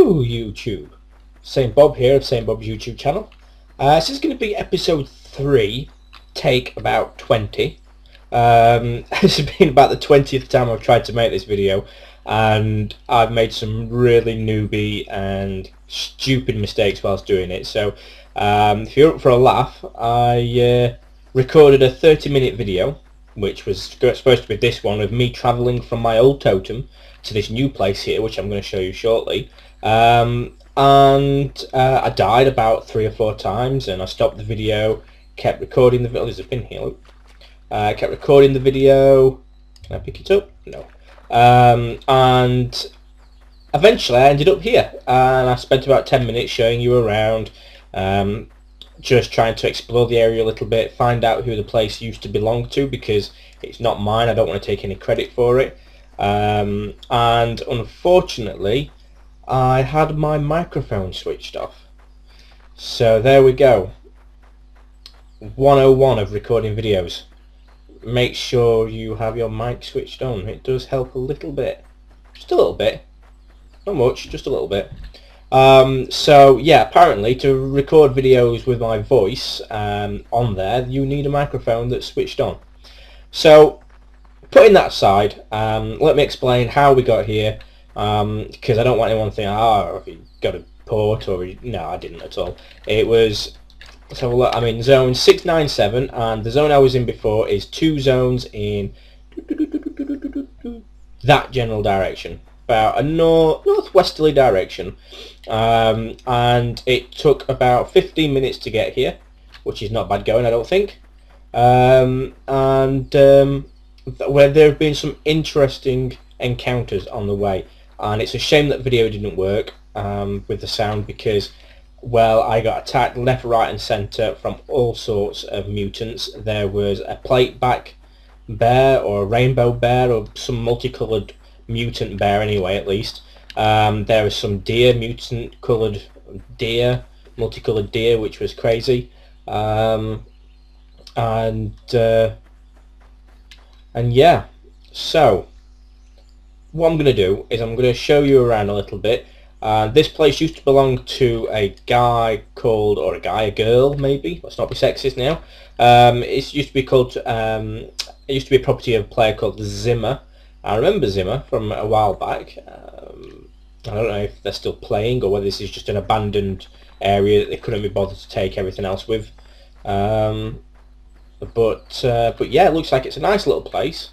Hello YouTube, Saintbob here of Saintbob's YouTube channel. This is going to be episode 3, take about 20. This has been about the 20th time I've tried to make this video, and I've made some really newbie and stupid mistakes whilst doing it. So if you're up for a laugh, I recorded a 30-minute video, which was supposed to be this one, of me travelling from my old totem to this new place here, which I'm going to show you shortly. I died about 3 or 4 times, and I stopped the video, kept recording the video. There's a pin here, look. Kept recording the video. Can I pick it up? No. And eventually I ended up here, and I spent about 10 minutes showing you around, just trying to explore the area a little bit, find out who the place used to belong to, because it's not mine. I don't want to take any credit for it. And unfortunately I had my microphone switched off. So there we go. 101 of recording videos. Make sure you have your mic switched on. It does help a little bit. Just a little bit. Not much, just a little bit. So yeah, apparently to record videos with my voice on there, you need a microphone that's switched on. So putting that aside, let me explain how we got here, because I don't want anyone thinking, oh, he got a port, or no, I didn't at all. It was, let's have a look. I'm in zone 697, and the zone I was in before is 2 zones in that general direction, about a northwesterly direction, and it took about 15 minutes to get here, which is not bad going, I don't think. Where there have been some interesting encounters on the way, and it's a shame that video didn't work with the sound, because, well, I got attacked left, right and centre from all sorts of mutants. There was a plate back bear, or a rainbow bear, or some multicoloured mutant bear anyway, at least. There was some deer, mutant coloured deer, multicoloured deer, which was crazy. And yeah, so what I'm going to do is I'm going to show you around a little bit. This place used to belong to a guy called, or a girl maybe, let's not be sexist now. It used to be called, it used to be a property of a player called Zimmer. I remember Zimmer from a while back. I don't know if they're still playing, or whether this is just an abandoned area that they couldn't be bothered to take everything else with. But yeah, it looks like it's a nice little place.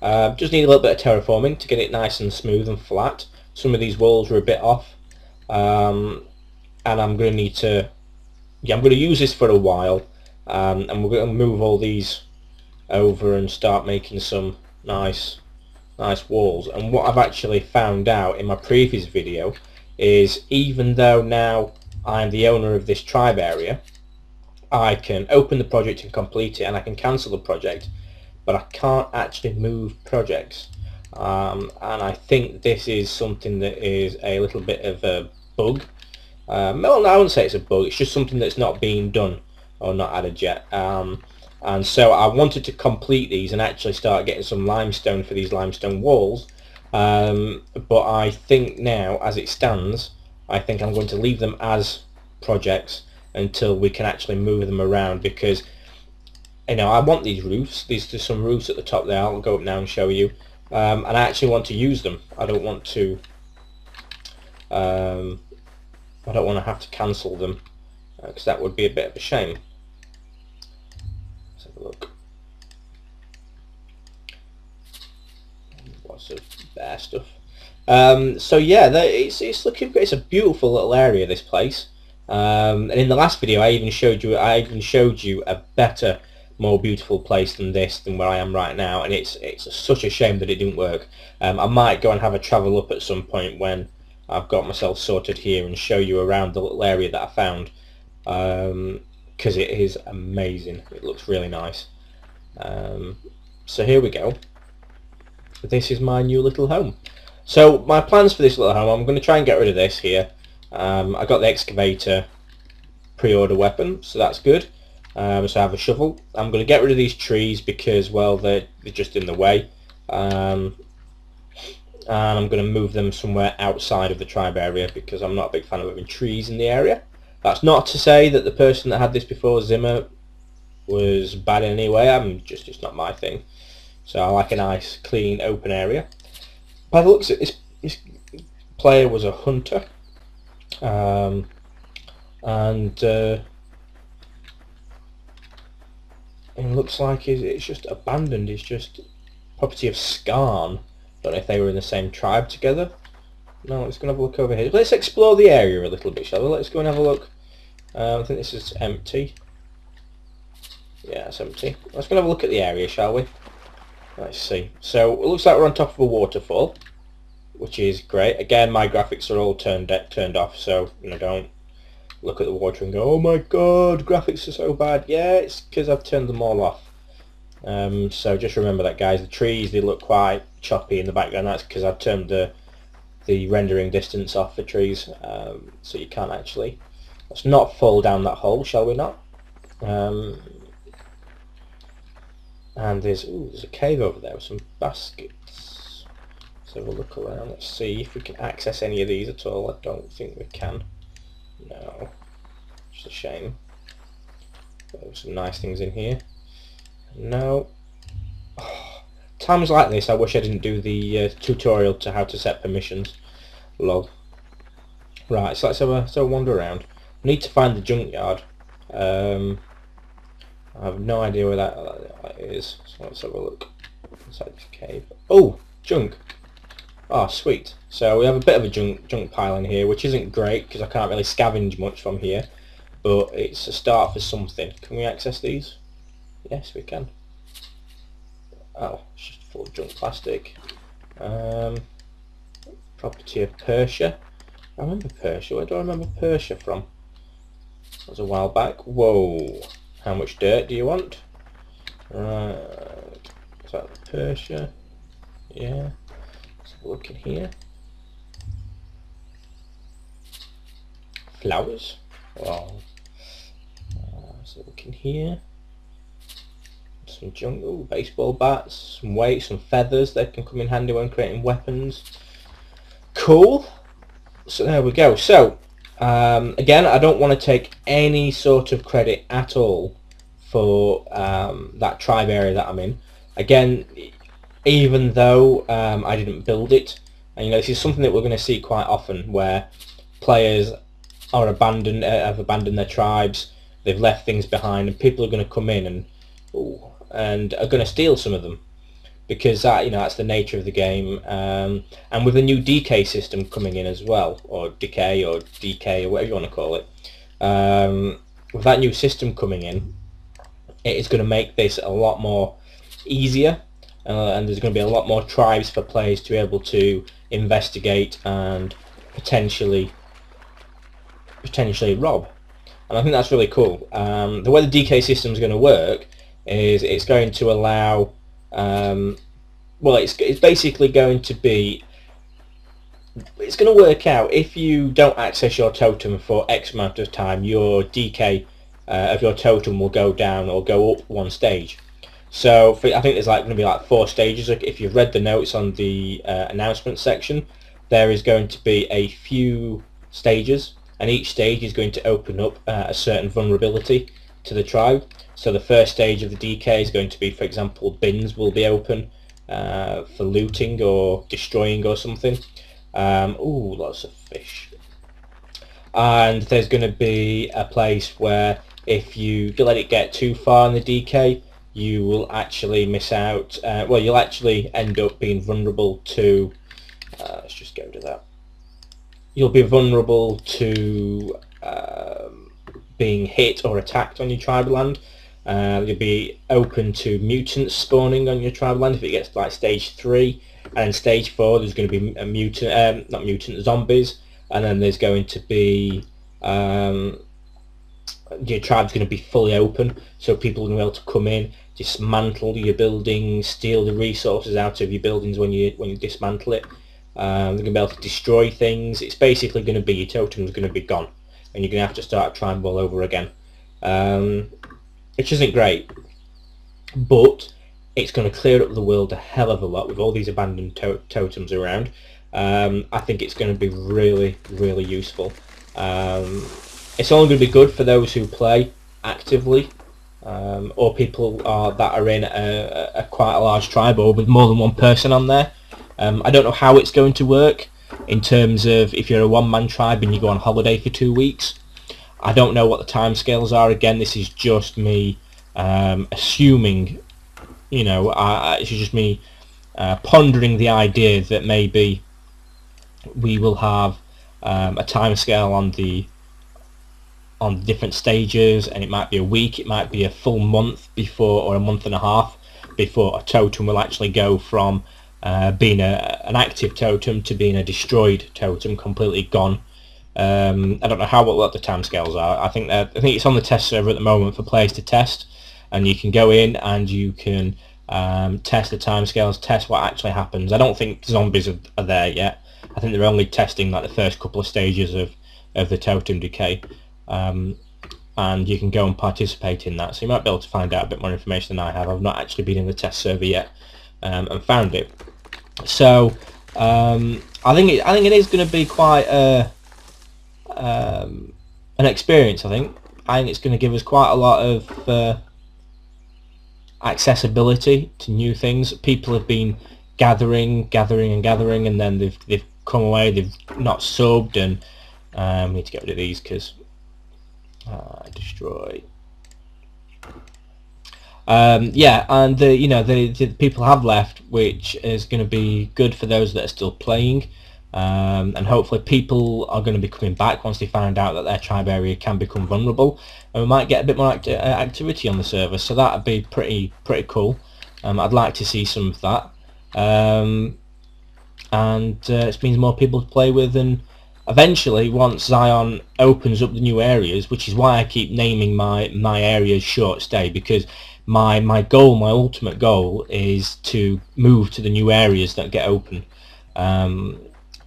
Just need a little bit of terraforming to get it nice and smooth and flat. Some of these walls are a bit off, and I'm going to need to, yeah, I'm going to use this for a while, and we're going to move all these over and start making some nice walls. And what I've actually found out in my previous video is, even though now I'm the owner of this tribe area, I can open the project and complete it, and I can cancel the project, but I can't actually move projects. And I think this is something that is a little bit of a bug. Well, no, I wouldn't say it's a bug, it's just something that's not being done, or not added yet. And so I wanted to complete these and actually start getting some limestone for these limestone walls. But I think now, as it stands, I think I'm going to leave them as projects until we can actually move them around, because, you know, I want these roofs. There's some roofs at the top there. I'll go up now and show you. And I actually want to use them. I don't want to have to cancel them, because that would be a bit of a shame. Let's have a look. Lots of bear stuff. So yeah, it's looking great. It's a beautiful little area, this place. And in the last video I even showed you a better, more beautiful place than this, than where I am right now, and it's such a shame that it didn't work. I might go and have a travel up at some point when I've got myself sorted here, and show you around the little area that I found, because it is amazing. It looks really nice. So here we go. This is my new little home. So my plans for this little home, I'm going to try and get rid of this here. I got the excavator pre-order weapon, so that's good. So I have a shovel. I'm going to get rid of these trees because, well, they're just in the way. and I'm going to move them somewhere outside of the tribe area because I'm not a big fan of having trees in the area. That's not to say that the person that had this before, Zimmer, was bad in any way. It's not my thing. So I like a nice, clean, open area. By the looks of it, this player was a hunter, and it looks like it's just abandoned. It's just property of Xsyon. Don't know if they were in the same tribe together. No, let's go and have a look over here. Let's explore the area a little bit, shall we? Let's go and have a look. I think this is empty. Yeah, it's empty. Let's go and have a look at the area, shall we? Let's see. So it looks like we're on top of a waterfall, which is great. Again, my graphics are all turned off, so don't look at the water and go, "Oh my god, graphics are so bad." Yeah, it's because I've turned them all off. So just remember that, guys. The trees, they look quite choppy in the background. That's because I've turned the rendering distance off for trees, so you can't actually. Let's not fall down that hole, shall we not? And there's a cave over there with some baskets. Let's have a look around. Let's see if we can access any of these at all. I don't think we can. No, it's a shame. There's some nice things in here. No. Oh, times like this, I wish I didn't do the tutorial to how to set permissions. Lol. Right, so let's have a wander around. We need to find the junkyard. I have no idea where that is, so let's have a look inside this cave. Oh, junk! Oh, sweet. So we have a bit of a junk pile in here, which isn't great because I can't really scavenge much from here, but it's a start for something. Can we access these? Yes, we can. Oh, it's just full of junk plastic. Property of Persia. I remember Persia. Where do I remember Persia from? That was a while back. Whoa. How much dirt do you want? Right. Is that Persia? Yeah. Let's have a look in here. Flowers. Wow. Let's have a look in here. Some junk. Ooh, baseball bats. Some weights, some feathers. They can come in handy when creating weapons. Cool. So there we go. So again, I don't want to take any sort of credit at all for that tribe area that I'm in. Again, even though I didn't build it, and this is something that we're going to see quite often, where players are have abandoned their tribes, they've left things behind, and people are going to come in and are going to steal some of them, because that's the nature of the game. And with the new decay system coming in as well, or decay or DK or whatever you want to call it, with that new system coming in, it is going to make this a lot more easier, and there's going to be a lot more tribes for players to be able to investigate and potentially rob. And I think that's really cool. The way the DK system is going to work is it's going to allow well, it's basically going to be, it's going to work out if you don't access your totem for X amount of time, your DK of your totem will go down or go up one stage. So I think there's going to be 4 stages. If you've read the notes on the announcement section, there is going to be a few stages, and each stage is going to open up a certain vulnerability to the tribe. So the first stage of the DK is going to be, for example, bins will be open for looting or destroying or something. Ooh, lots of fish. And there's going to be a place where if you let it get too far in the DK, you will actually miss out. Well, you'll actually end up being vulnerable to. Let's just go to that. You'll be vulnerable to being hit or attacked on your tribal land. You'll be open to mutants spawning on your tribal land if it gets to stage 3, and then stage 4 there's going to be a mutant, not mutant, zombies, and then there's going to be your tribe's going to be fully open, so people are going to be able to come in, dismantle your buildings, steal the resources out of your buildings when you dismantle it. They're going to be able to destroy things. It's basically going to be, your totem's going to be gone, and you're going to have to start a tribe all over again, which isn't great. But It's going to clear up the world a hell of a lot with all these abandoned totems around. I think it's going to be really, really useful. It's only going to be good for those who play actively, or people that are in a quite a large tribe or with more than one person on there. I don't know how it's going to work in terms of if you're a one-man tribe and you go on holiday for 2 weeks. I don't know what the timescales are. Again, this is just me assuming, you know, it's just me pondering the idea that maybe we will have a timescale on the different stages, and it might be a week, it might be a full month before, or a month and a half before a totem will actually go from being an active totem to being a destroyed totem, completely gone. I don't know what the timescales are. I think it's on the test server at the moment for players to test, and you can go in and you can test the timescales, test what actually happens. I don't think zombies are there yet. I think they're only testing like the first couple of stages of the totem decay, and you can go and participate in that. So you might be able to find out a bit more information than I have. I've not actually been in the test server yet and found it. So I think it is going to be quite an experience. I think it's going to give us quite a lot of accessibility to new things. People have been gathering, and then they've come away. They've not subbed, and we need to get rid of these because destroy. Yeah, and the people have left, which is going to be good for those that are still playing. And hopefully people are going to be coming back once they find out that their tribe area can become vulnerable, and we might get a bit more activity on the server, so that would be pretty cool. I'd like to see some of that, and it means more people to play with, and eventually once Xsyon opens up the new areas, which is why I keep naming my areas short stay, because my ultimate goal is to move to the new areas that get open.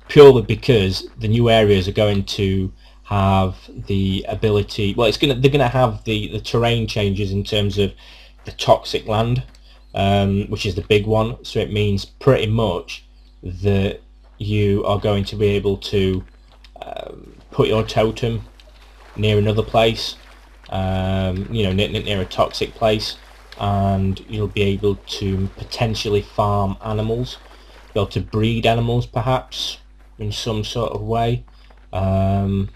Purely because the new areas are going to have the ability, well, they're going to have the terrain changes in terms of the toxic land, which is the big one. So it means pretty much that you are going to be able to put your totem near another place, near a toxic place, and you'll be able to potentially farm animals, be able to breed animals perhaps in some sort of way, and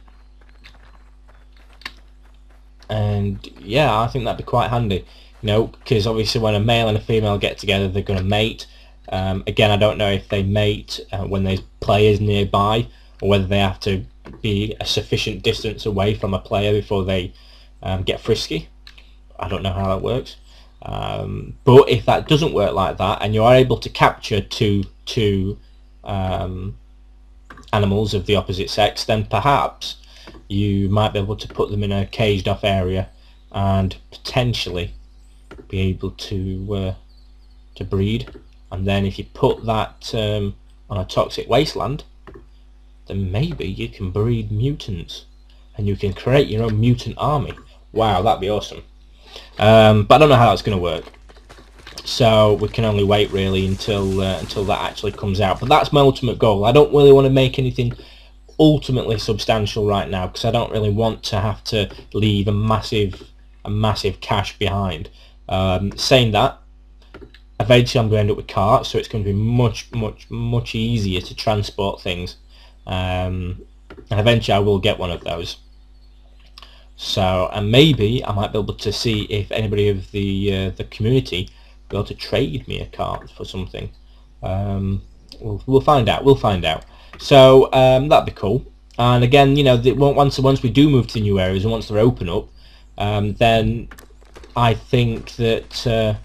yeah, I think that'd be quite handy, because obviously when a male and a female get together, they're going to mate. Again, I don't know if they mate when there's players nearby, or whether they have to be a sufficient distance away from a player before they get frisky. I don't know how that works, but if that doesn't work like that, and you are able to capture two animals of the opposite sex, then perhaps you might be able to put them in a caged off area and potentially be able to breed. And then if you put that on a toxic wasteland, then maybe you can breed mutants and you can create your own mutant army. Wow, that'd be awesome. But I don't know how that's going to work, so we can only wait really until that actually comes out. But that's my ultimate goal. I don't really want to make anything ultimately substantial right now, because I don't really want to have to leave a massive cache behind. Saying that, eventually I'm going to end up with carts, so it's going to be much easier to transport things, and eventually I will get one of those. So, and maybe I might be able to see if anybody of the community be able to trade me a cart for something. We'll find out. We'll find out. So that'd be cool. And again, once we do move to the new areas and once they're open up, then I think that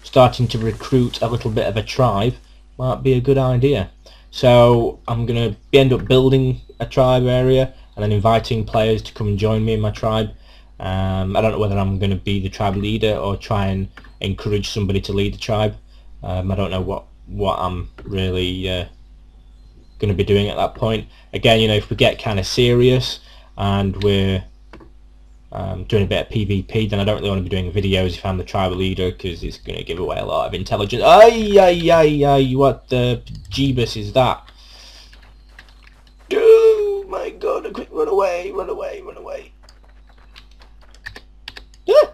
starting to recruit a little bit of a tribe might be a good idea. So I'm going to end up building a tribe area and then inviting players to come and join me in my tribe. I don't know whether I'm going to be the tribe leader or try and encourage somebody to lead the tribe. I don't know what I'm really going to be doing at that point. Again, if we get kind of serious and we're doing a bit of PvP, then I don't really want to be doing videos if I'm the tribal leader, because it's going to give away a lot of intelligence. Ay, ay, ay, ay, what the jeebus is that? Oh my god, quick, run away, run away, run away. Ah!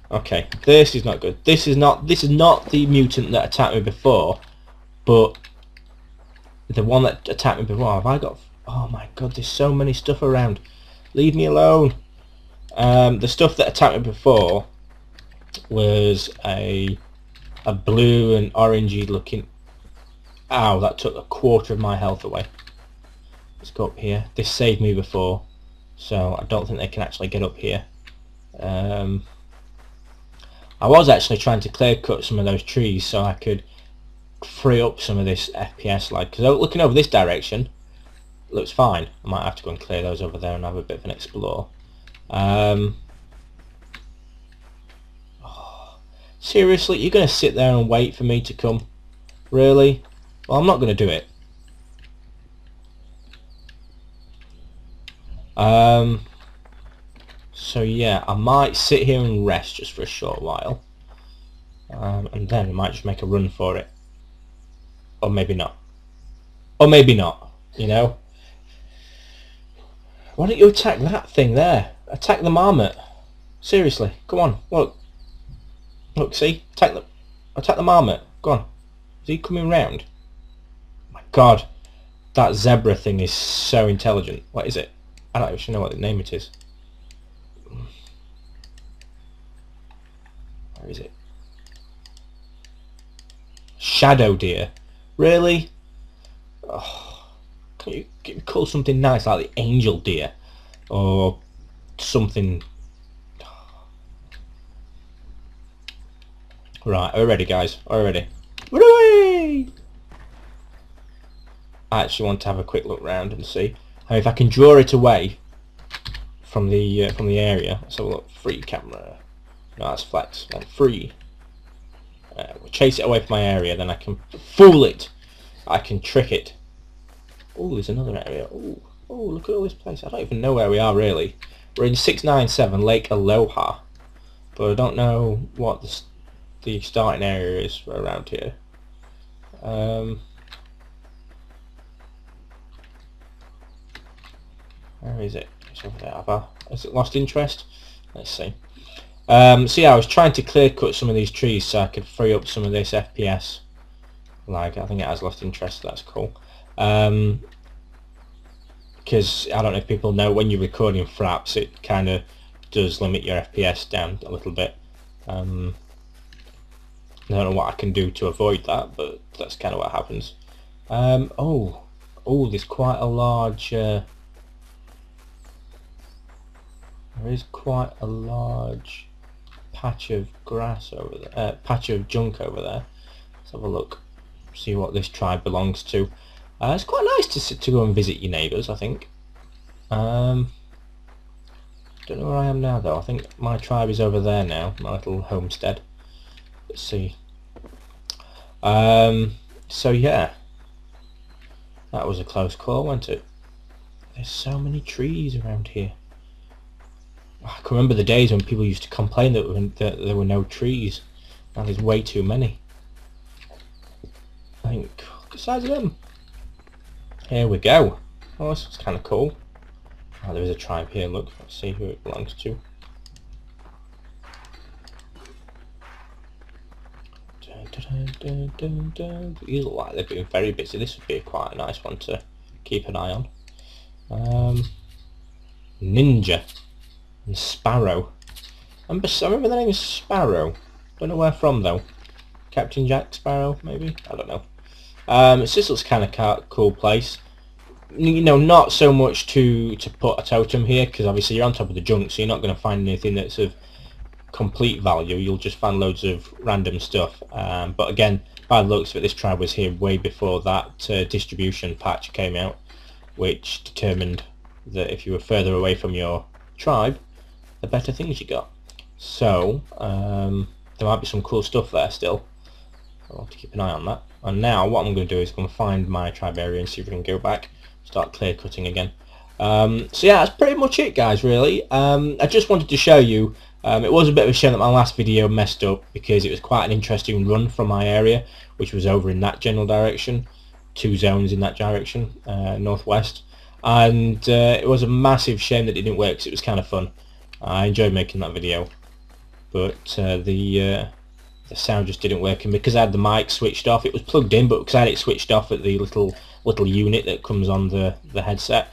Okay, this is not good. This is not the mutant that attacked me before, but the one that attacked me before. Have I got... Oh my god, there's so many stuff around. Leave me alone. The stuff that attacked me before was a blue and orangey looking... Ow, that took a quarter of my health away. Let's go up here. This saved me before, so I don't think they can actually get up here. I was actually trying to clear cut some of those trees so I could free up some of this FPS, like, because looking over this direction looks fine. I might have to go and clear those over there and have a bit of an explore. Seriously, you're going to sit there and wait for me to come? Really? Well, I'm not going to do it. So yeah, I might sit here and rest just for a short while, and then I might just make a run for it, or maybe not, or maybe not, you know. Why don't you attack that thing there? Attack the marmot. Seriously, come on, look, see, attack the marmot. Go on, is he coming round? Oh my god, that zebra thing is so intelligent. What is it? I don't actually know what the name it is. Where is it? Shadow deer. Really? Oh, can you call something nice like the angel deer? Or something... Right, are we ready, guys? Are we ready? Whee! I actually want to have a quick look round and see. And if I can draw it away from the area. Let's have a look. Free camera. No, that's flex. And free. We'll chase it away from my area, then I can fool it. I can trick it. Oh, there's another area. Oh, look at all this place. I don't even know where we are really. We're in 697 Lake Aloha, but I don't know what the starting area is around here. Where is it? It's over there. Has it lost interest? Let's see. So yeah, I was trying to clear cut some of these trees so I could free up some of this FPS. Like, I think it has lost interest, so that's cool. Because I don't know if people know, when you're recording fraps, it kind of does limit your FPS down a little bit. I don't know what I can do to avoid that, but that's kind of what happens. Oh, there's quite a large... there is quite a large patch of grass over there, patch of junk over there. Let's have a look, see what this tribe belongs to. It's quite nice to go and visit your neighbours, I think. Don't know where I am now though. I think my tribe is over there now, my little homestead. Let's see. So yeah, that was a close call, wasn't it? There's so many trees around here. I can remember the days when people used to complain that there were no trees. Now there's way too many. I think, look at the size of them. Here we go. Oh, this is kind of cool. Oh, there is a tribe here, look. Let's see who it belongs to. These look like they've been very busy. This would be quite a nice one to keep an eye on. Ninja. And Sparrow. I remember the name is Sparrow. Don't know where from though. Captain Jack Sparrow, maybe? I don't know. It just looks kind of cool place. You know, not so much to put a totem here, because obviously you're on top of the junk, so you're not going to find anything that's of complete value. You'll just find loads of random stuff. But again, by the looks of it, this tribe was here way before that distribution patch came out, which determined that if you were further away from your tribe, the better things you got. So there might be some cool stuff there still. I'll have to keep an eye on that. And now what I'm going to do is I'm going to find my tribe area and see if we can go back, start clear cutting again. So yeah, that's pretty much it, guys, really. I just wanted to show you, it was a bit of a shame that my last video messed up, because it was quite an interesting run from my area, which was over in that general direction, 2 zones in that direction, northwest, and it was a massive shame that it didn't work, because it was kind of fun. I enjoyed making that video, but the sound just didn't work, and because I had the mic switched off, it was plugged in, but because I had it switched off at the little unit that comes on the headset,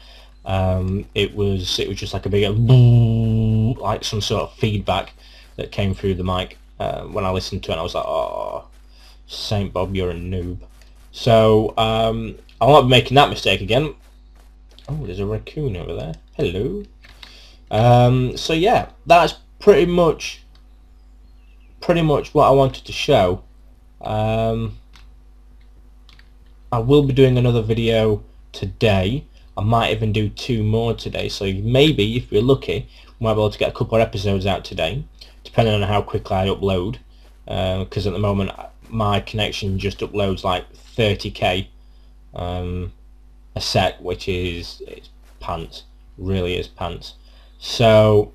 it was just like a big like some sort of feedback that came through the mic when I listened to it, and I was like, oh, Saintbob, you're a noob. So I won't be making that mistake again. Oh, there's a raccoon over there. Hello. So yeah, that's pretty much what I wanted to show. I will be doing another video today. I might even do 2 more today, so maybe if we're lucky we might be able to get a couple of episodes out today, depending on how quickly I upload, because at the moment my connection just uploads like 30k a sec, which is, it's pants, really is pants. So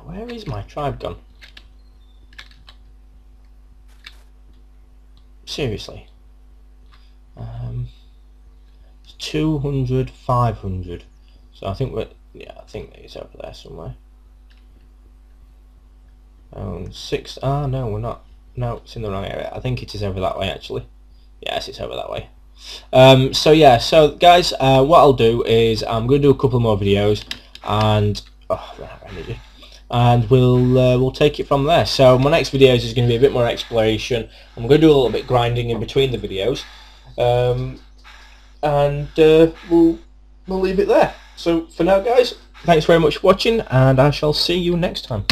where is my tribe gone? Seriously. It's 200, 500. So I think I think it's over there somewhere. 6. Ah, no, we're not. No, it's in the wrong area. I think it is over that way, actually. Yes, it's over that way. So yeah, so guys, what I'll do is I'm going to do a couple more videos, and we'll take it from there. So my next videos is going to be a bit more exploration. I'm going to do a little bit grinding in between the videos, and we'll leave it there. So for now, guys, thanks very much for watching, and I shall see you next time.